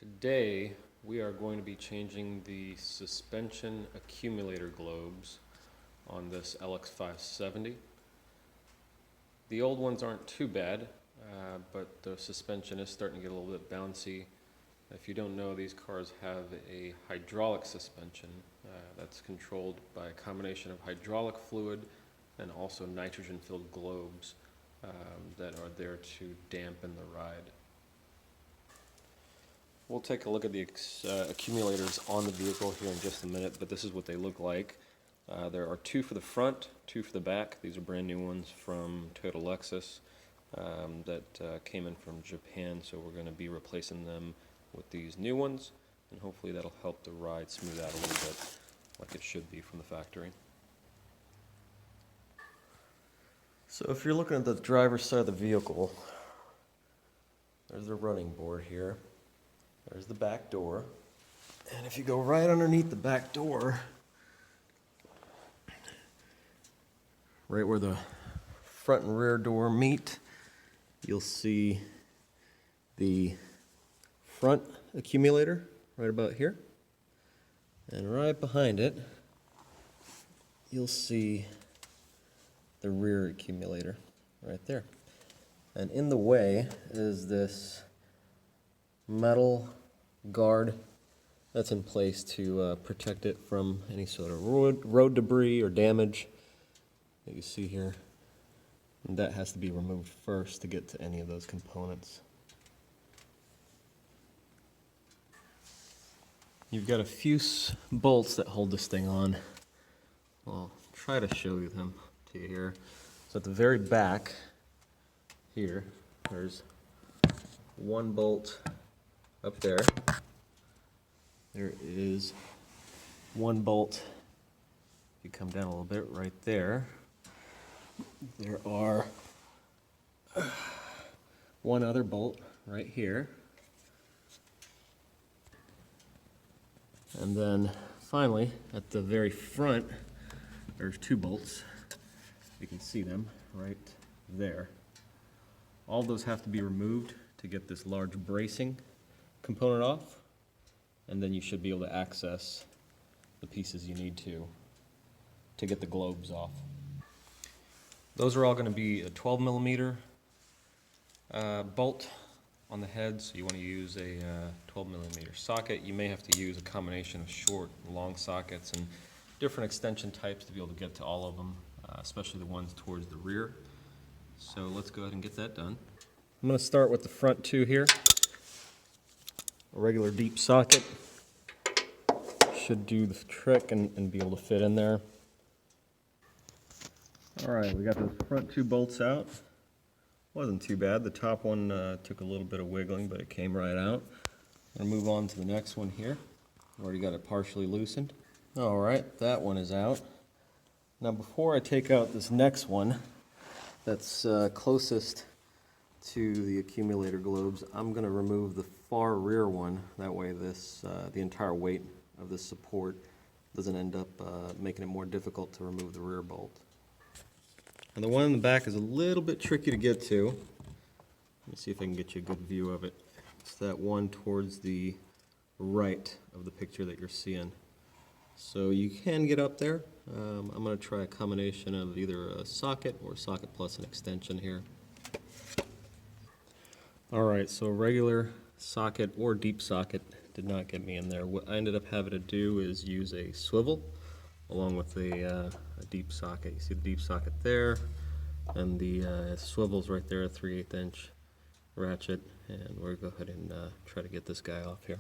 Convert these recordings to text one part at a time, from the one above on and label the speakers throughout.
Speaker 1: Today we are going to be changing the suspension accumulator globes on this LX570. The old ones aren't too bad, but the suspension is starting to get a little bit bouncy. If you don't know, these cars have a hydraulic suspension that's controlled by a combination of hydraulic fluid and also nitrogen-filled globes that are there to dampen the ride. We'll take a look at the accumulators on the vehicle here in just a minute, but this is what they look like. There are two for the front, two for the back. These are brand new ones from Toyota Lexus that came in from Japan, so we're going to be replacing them with these new ones, and hopefully that'll help the ride smooth out a little bit like it should be from the factory. So if you're looking at the driver's side of the vehicle, there's the running board here. There's the back door, and if you go right underneath the back door, right where the front and rear door meet, you'll see the front accumulator right about here, and right behind it you'll see the rear accumulator right there. And in the way is this metal guard that's in place to protect it from any sort of road debris or damage that you see here. And that has to be removed first to get to any of those components. You've got a few bolts that hold this thing on. I'll try to show you them to you here. So at the very back here, there's one bolt up there. There is one bolt. If you come down a little bit right there, there are one other bolt right here. And then finally, at the very front, there's two bolts. You can see them right there. All those have to be removed to get this large bracing component off, and then you should be able to access the pieces you need to get the globes off. Those are all going to be a 12 millimeter bolt on the head, so you want to use a 12 millimeter socket. You may have to use a combination of short and long sockets and different extension types to be able to get to all of them, especially the ones towards the rear. So let's go ahead and get that done. I'm going to start with the front two here. A regular deep socket should do the trick and be able to fit in there. Alright, we got those front two bolts out. Wasn't too bad. The top one took a little bit of wiggling, but it came right out. I'm going to move on to the next one here. Already got it partially loosened. Alright, that one is out. Now before I take out this next one that's closest to the accumulator globes, I'm going to remove the far rear one. That way this the entire weight of this support doesn't end up making it more difficult to remove the rear bolt. And the one in the back is a little bit tricky to get to. Let me see if I can get you a good view of it. It's that one towards the right of the picture that you're seeing. So you can get up there. I'm going to try a combination of either a socket or a socket plus an extension here. Alright, so a regular socket or deep socket did not get me in there. What I ended up having to do is use a swivel along with a deep socket. You see the deep socket there, and the swivel's right there, a 3/8 inch ratchet, and we're going to go ahead and try to get this guy off here.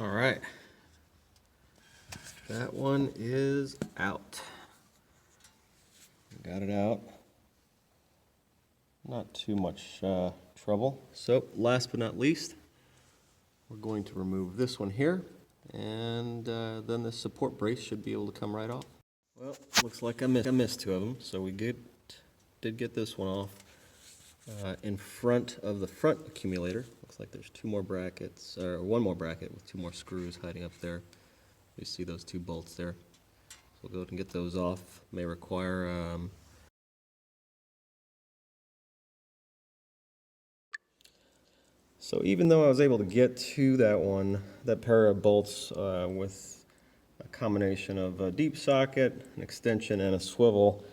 Speaker 1: Alright, that one is out. Got it out. Not too much trouble. So last but not least, we're going to remove this one here, and then the support brace should be able to come right off. Well, looks like I missed two of them, so we did get this one off. In front of the front accumulator, looks like there's two more brackets, or one more bracket with two more screws hiding up there. You see those two bolts there. So we'll go ahead and get those off. May require So even though I was able to get to that pair of bolts with a combination of a deep socket, an extension, and a swivel,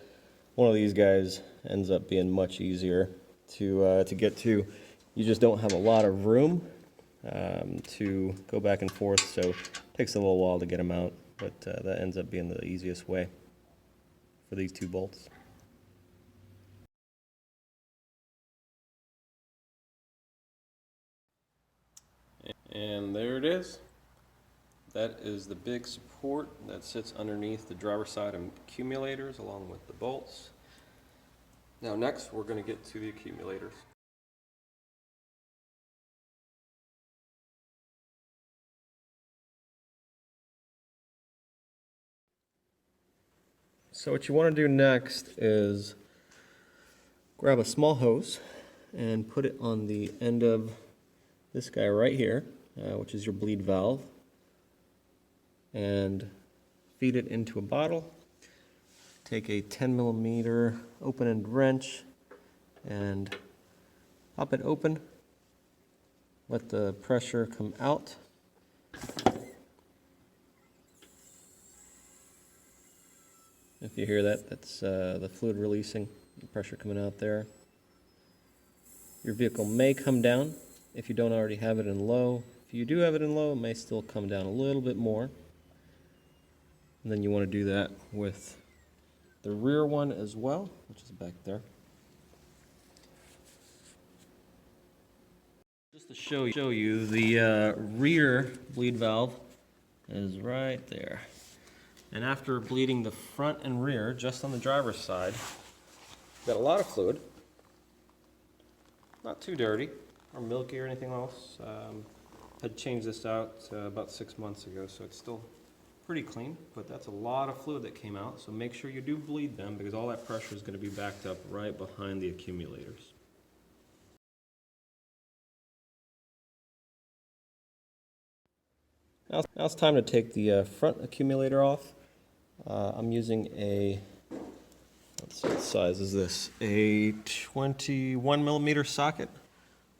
Speaker 1: one of these guys ends up being much easier to get to. You just don't have a lot of room to go back and forth, so it takes a little while to get them out, but that ends up being the easiest way for these two bolts. And there it is. That is the big support that sits underneath the driver's side accumulators along with the bolts. Now next we're going to get to the accumulators. So what you want to do next is grab a small hose and put it on the end of this guy right here, which is your bleed valve, and feed it into a bottle. Take a 10mm open-end wrench and pop it open. Let the pressure come out. If you hear that, that's the fluid releasing, the pressure coming out there. Your vehicle may come down if you don't already have it in low. If you do have it in low, it may still come down a little bit more. And then you want to do that with the rear one as well, which is back there. Just to show you, the rear bleed valve is right there. And after bleeding the front and rear, just on the driver's side, got a lot of fluid. Not too dirty or milky or anything else. Had changed this out about 6 months ago, so it's still pretty clean, but that's a lot of fluid that came out, so make sure you do bleed them because all that pressure is going to be backed up right behind the accumulators. Now it's time to take the front accumulator off. I'm using a, let's see what size is this, a 21mm socket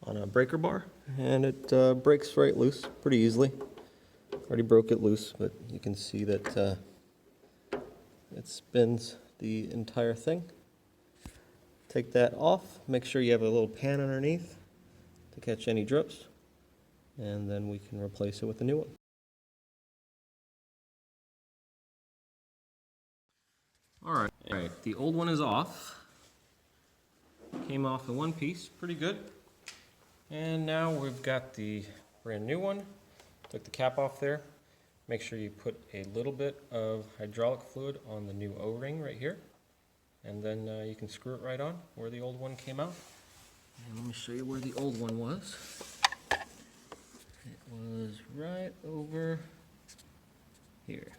Speaker 1: on a breaker bar, and it breaks right loose pretty easily. Already broke it loose, but you can see that it spins the entire thing. Take that off, make sure you have a little pan underneath to catch any drips, and then we can replace it with a new one. All right, the old one is off. Came off in one piece, pretty good. And now we've got the brand new one. Took the cap off there. Make sure you put a little bit of hydraulic fluid on the new O-ring right here. And then you can screw it right on where the old one came out. And let me show you where the old one was. It was right over here.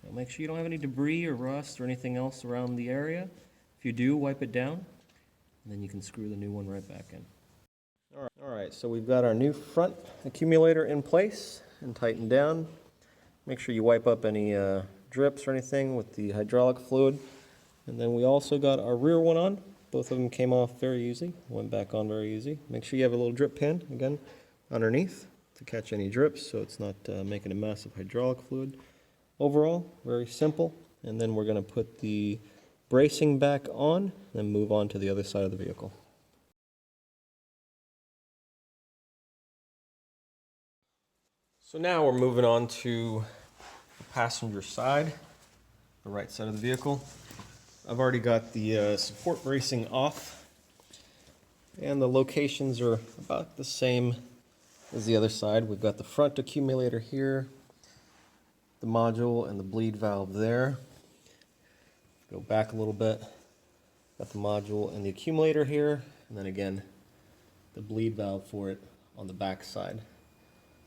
Speaker 1: So make sure you don't have any debris or rust or anything else around the area. If you do, wipe it down, and then you can screw the new one right back in. All right, so we've got our new front accumulator in place and tightened down. Make sure you wipe up any drips or anything with the hydraulic fluid. And then we also got our rear one on. Both of them came off very easy, went back on very easy. Make sure you have a little drip pan, again, underneath to catch any drips so it's not making a mess of hydraulic fluid. Overall, very simple. And then we're going to put the bracing back on and then move on to the other side of the vehicle. So now we're moving on to the passenger side, the right side of the vehicle. I've already got the support bracing off, and the locations are about the same as the other side. We've got the front accumulator here, the module and the bleed valve there. Go back a little bit. Got the module and the accumulator here, and then again, the bleed valve for it on the back side.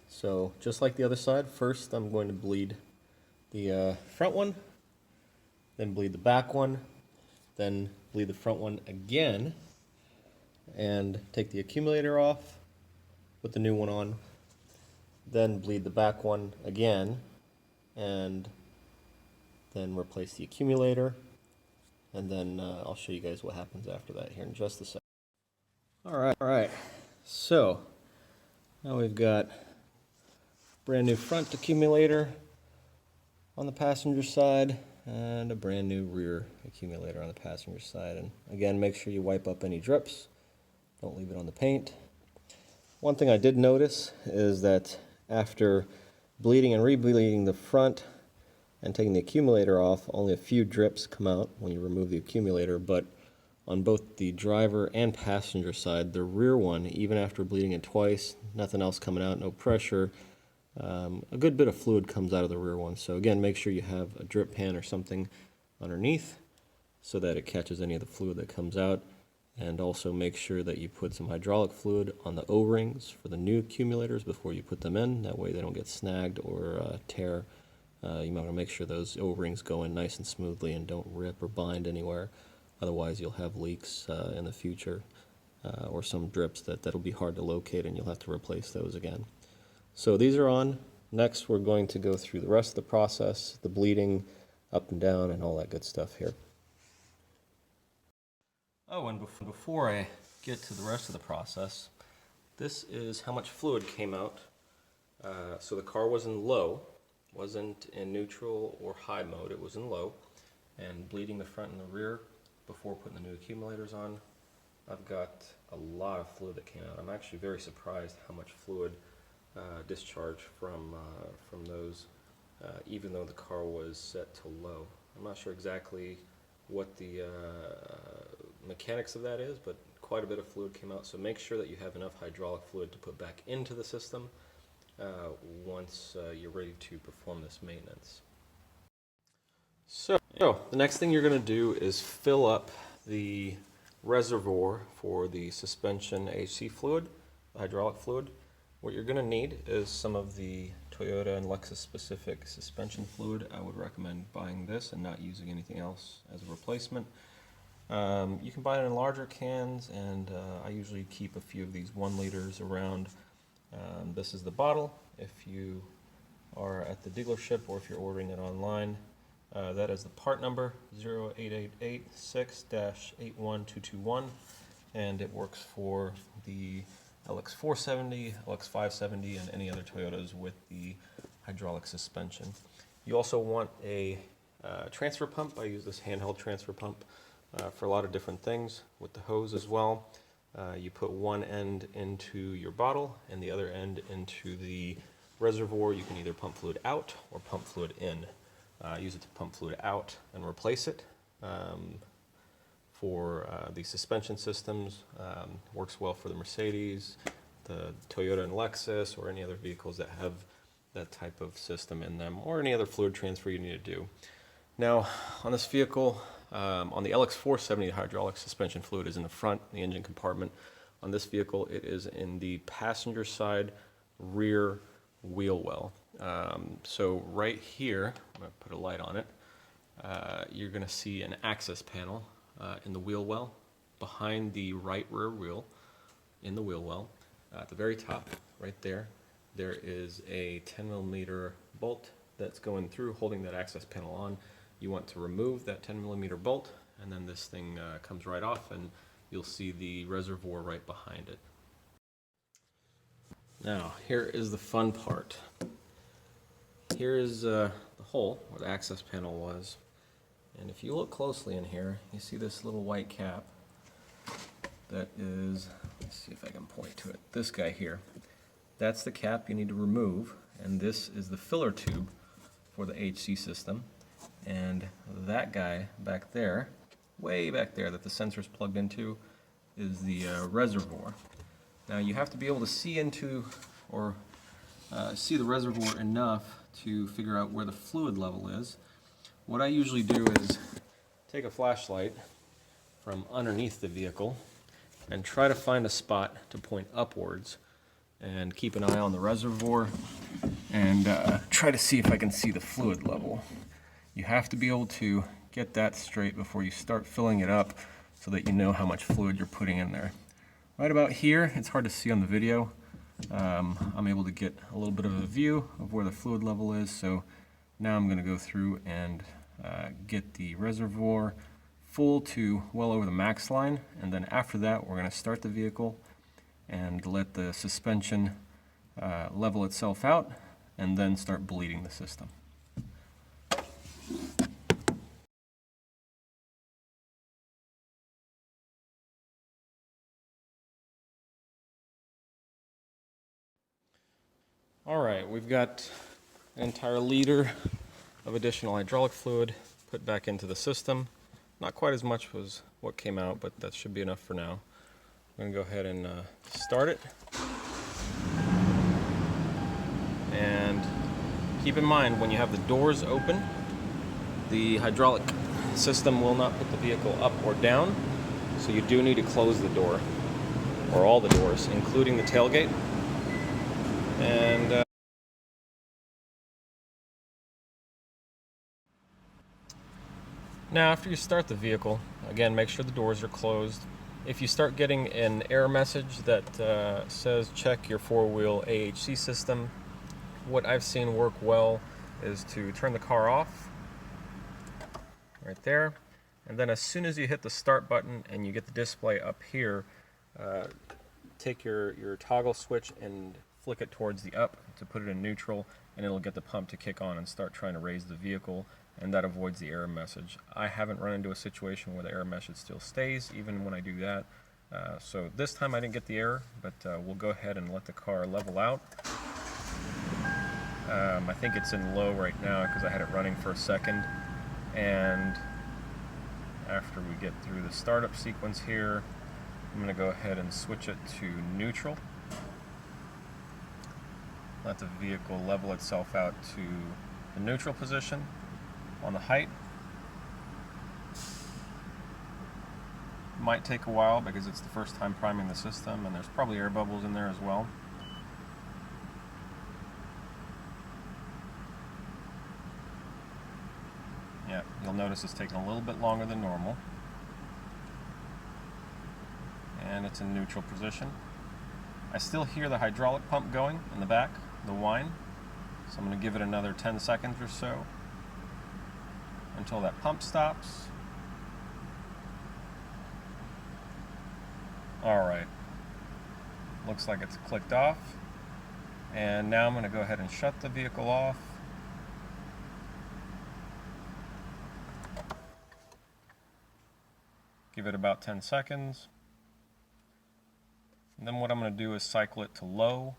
Speaker 1: So just like the other side, first I'm going to bleed the front one, then bleed the back one, then bleed the front one again, and take the accumulator off, put the new one on, then bleed the back one again, and then replace the accumulator, and then I'll show you guys what happens after that here in just a second. All right, so Now we've got brand new front accumulator on the passenger side and a brand new rear accumulator on the passenger side. And again, make sure you wipe up any drips. Don't leave it on the paint. One thing I did notice is that after bleeding and rebleeding the front and taking the accumulator off, only a few drips come out when you remove the accumulator, but on both the driver and passenger side, the rear one, even after bleeding it twice, nothing else coming out, no pressure, a good bit of fluid comes out of the rear one. So again, make sure you have a drip pan or something underneath so that it catches any of the fluid that comes out. And also make sure that you put some hydraulic fluid on the O-rings for the new accumulators before you put them in. That way they don't get snagged or tear. You might want to make sure those O-rings go in nice and smoothly and don't rip or bind anywhere. Otherwise you'll have leaks in the future or some drips that'll be hard to locate and you'll have to replace those again. So these are on. Next we're going to go through the rest of the process, the bleeding up and down and all that good stuff here. Oh, and before I get to the rest of the process, this is how much fluid came out. So the car was in low, wasn't in neutral or high mode, it was in low. And bleeding the front and the rear before putting the new accumulators on, I've got a lot of fluid that came out. I'm actually very surprised how much fluid discharged from those, even though the car was set to low. I'm not sure exactly what the mechanics of that is, but quite a bit of fluid came out. So make sure that you have enough hydraulic fluid to put back into the system once you're ready to perform this maintenance. So the next thing you're going to do is fill up the reservoir for the suspension AHC fluid, the hydraulic fluid. What you're going to need is some of the Toyota and Lexus specific suspension fluid. I would recommend buying this and not using anything else as a replacement. You can buy it in larger cans, and I usually keep a few of these 1 liters around. This is the bottle. If you are at the dealership or if you're ordering it online, that is the part number 08886-81221, and it works for the LX470, LX570, and any other Toyotas with the hydraulic suspension. You also want a transfer pump. I use this handheld transfer pump for a lot of different things with the hose as well. You put one end into your bottle and the other end into the reservoir. You can either pump fluid out or pump fluid in. Use it to pump fluid out and replace it. For the suspension systems, works well for the Mercedes, the Toyota and Lexus, or any other vehicles that have that type of system in them, or any other fluid transfer you need to do. Now, on this vehicle, on the LX470, the hydraulic suspension fluid is in the front, the engine compartment. On this vehicle, it is in the passenger side rear wheel well. So right here, I'm going to put a light on it, you're going to see an access panel in the wheel well, behind the right rear wheel, in the wheel well. At the very top, right there, there is a 10mm bolt that's going through, holding that access panel on. You want to remove that 10mm bolt, and then this thing comes right off, and you'll see the reservoir right behind it. Now, here is the fun part. Here is the hole where the access panel was. And if you look closely in here, you see this little white cap that is, let's see if I can point to it, this guy here. That's the cap you need to remove, and this is the filler tube for the AHC system. And that guy back there, way back there that the sensor's plugged into, is the reservoir. Now you have to be able to see into, or see the reservoir enough to figure out where the fluid level is. What I usually do is take a flashlight from underneath the vehicle and try to find a spot to point upwards and keep an eye on the reservoir and try to see if I can see the fluid level. You have to be able to get that straight before you start filling it up so that you know how much fluid you're putting in there. Right about here, it's hard to see on the video. I'm able to get a little bit of a view of where the fluid level is, so now I'm going to go through and get the reservoir full to well over the max line, and then after that we're going to start the vehicle and let the suspension level itself out, and then start bleeding the system. Alright, we've got an entire liter of additional hydraulic fluid put back into the system. Not quite as much as what came out, but that should be enough for now. I'm going to go ahead and start it. And keep in mind, when you have the doors open, the hydraulic system will not put the vehicle up or down, so you do need to close the door, or all the doors, including the tailgate. And now after you start the vehicle, again, make sure the doors are closed. If you start getting an error message that says check your four-wheel AHC system, what I've seen work well is to turn the car off right there, and then as soon as you hit the start button and you get the display up here, take your toggle switch and flick it towards the up to put it in neutral, and it'll get the pump to kick on and start trying to raise the vehicle, and that avoids the error message. I haven't run into a situation where the error message still stays even when I do that. So this time I didn't get the error, but we'll go ahead and let the car level out. I think it's in low right now because I had it running for a second, and after we get through the startup sequence here, I'm going to go ahead and switch it to neutral. Let the vehicle level itself out to the neutral position on the height. Might take a while because it's the first time priming the system, and there's probably air bubbles in there as well. Yeah, you'll notice it's taking a little bit longer than normal. And it's in neutral position. I still hear the hydraulic pump going in the back, the whine. So I'm going to give it another 10 seconds or so until that pump stops. Alright, looks like it's clicked off. And now I'm going to go ahead and shut the vehicle off. Give it about 10 seconds. And then what I'm going to do is cycle it to low,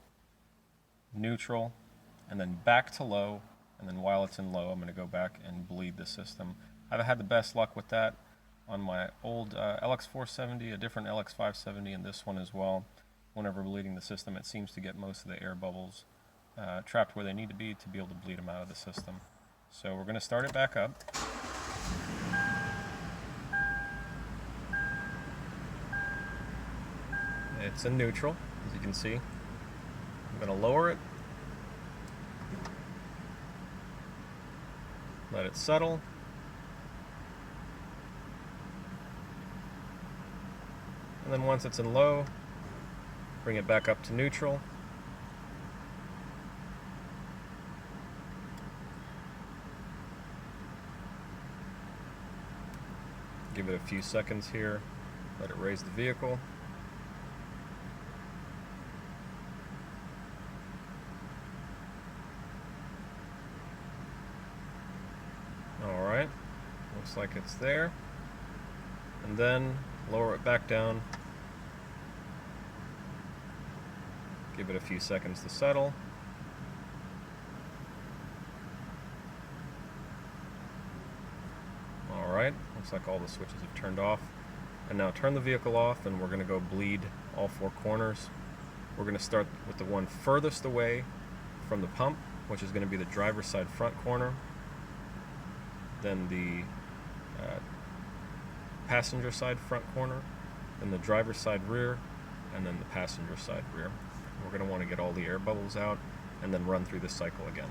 Speaker 1: neutral, and then back to low. And then while it's in low, I'm going to go back and bleed the system. I've had the best luck with that on my old LX470, a different LX570, and this one as well. Whenever bleeding the system, it seems to get most of the air bubbles trapped where they need to be able to bleed them out of the system. So we're going to start it back up. It's in neutral, as you can see. I'm going to lower it. Let it settle. And then once it's in low, bring it back up to neutral. Give it a few seconds here. Let it raise the vehicle. Alright, looks like it's there. And then lower it back down. Give it a few seconds to settle. Alright, looks like all the switches have turned off. And now turn the vehicle off, and we're going to go bleed all four corners. We're going to start with the one furthest away from the pump, which is going to be the driver's side front corner. Then the passenger side front corner, then the driver's side rear, and then the passenger side rear. We're going to want to get all the air bubbles out and then run through this cycle again.